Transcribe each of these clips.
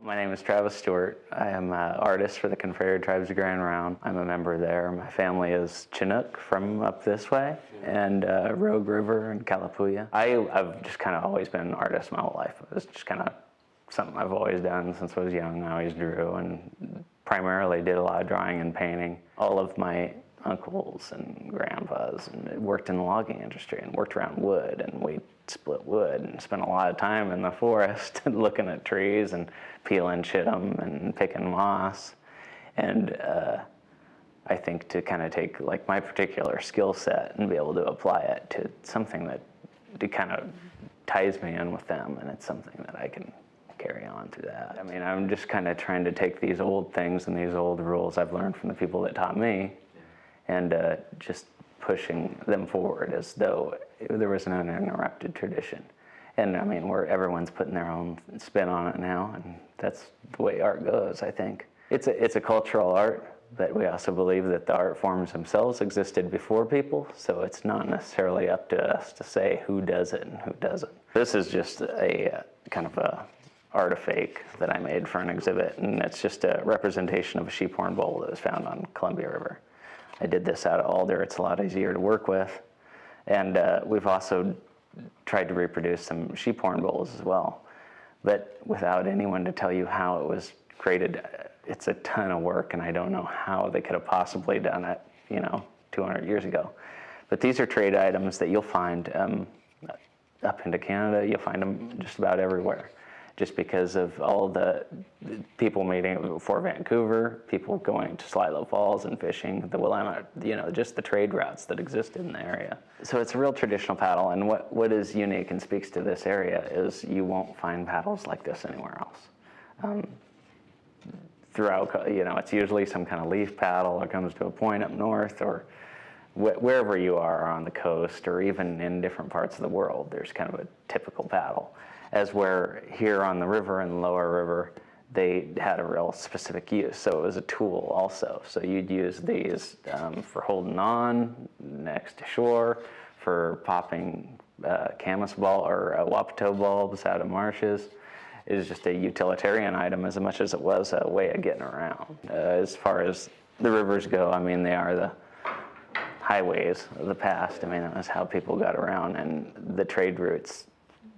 My name is Travis Stewart. I am an artist for the Confederated Tribes of Grand Ronde. I'm a member there. My family is Chinook from up this way, and Rogue River and Kalapuya. I've just kind of always been an artist my whole life. It was just kind of something I've always done since I was young. I always drew and primarily did a lot of drawing and painting. All of my uncles and grandpas and worked in the logging industry and worked around wood, and we split wood and spent a lot of time in the forest looking at trees and peeling shittum and picking moss. And I think to kind of take like my particular skill set and be able to apply it to something that kind of ties me in with them, and it's something that I can carry on through that. I mean, I'm just kind of trying to take these old things and these old rules I've learned from the people that taught me, and just pushing them forward as though there was an uninterrupted tradition. And I mean, where everyone's putting their own spin on it now, and that's the way art goes, I think. It's a cultural art, but we also believe that the art forms themselves existed before people, so it's not necessarily up to us to say who does it and who doesn't. This is just a kind of a artifact that I made for an exhibit, and it's just a representation of a sheep horn bowl that was found on Columbia River. I did this out of alder. It's a lot easier to work with. And we've also tried to reproduce some sheep horn bowls as well. But without anyone to tell you how it was created, it's a ton of work, and I don't know how they could have possibly done it, 200 years ago. But these are trade items that you'll find up into Canada. You'll find them just about everywhere, just because of all the people meeting before Vancouver, people going to Sligo Falls and fishing, the Willamette, just the trade routes that existed in the area. So it's a real traditional paddle, and what is unique and speaks to this area is you won't find paddles like this anywhere else. Throughout, it's usually some kind of leaf paddle that comes to a point up north, or wherever you are on the coast, or even in different parts of the world, there's kind of a typical paddle. As where here on the river, in the lower river, they had a real specific use. So it was a tool also. So you'd use these for holding on next to shore, for popping camas ball or wapato bulbs out of marshes. It was just a utilitarian item as much as it was a way of getting around. As far as the rivers go, I mean, they are the highways of the past. I mean, that was how people got around, and the trade routes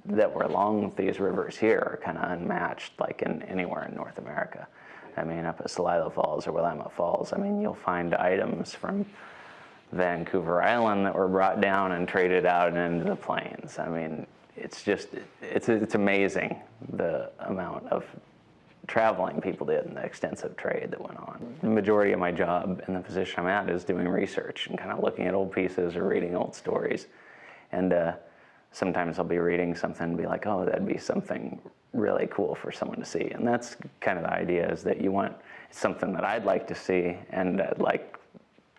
that were along these rivers here are kind of unmatched, like in anywhere in North America. I mean, up at Sligo Falls or Willamette Falls, I mean, you'll find items from Vancouver Island that were brought down and traded out and into the plains. I mean, it's amazing the amount of traveling people did and the extensive trade that went on. The majority of my job in the position I'm at is doing research and kind of looking at old pieces or reading old stories. And sometimes I'll be reading something and be like, oh, that'd be something really cool for someone to see. And that's kind of the idea, is that you want something that I'd like to see, and I'd like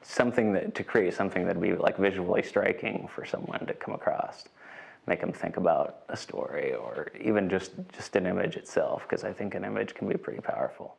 to create something that'd be like visually striking for someone to come across, make them think about a story, or even just an image itself, because I think an image can be pretty powerful.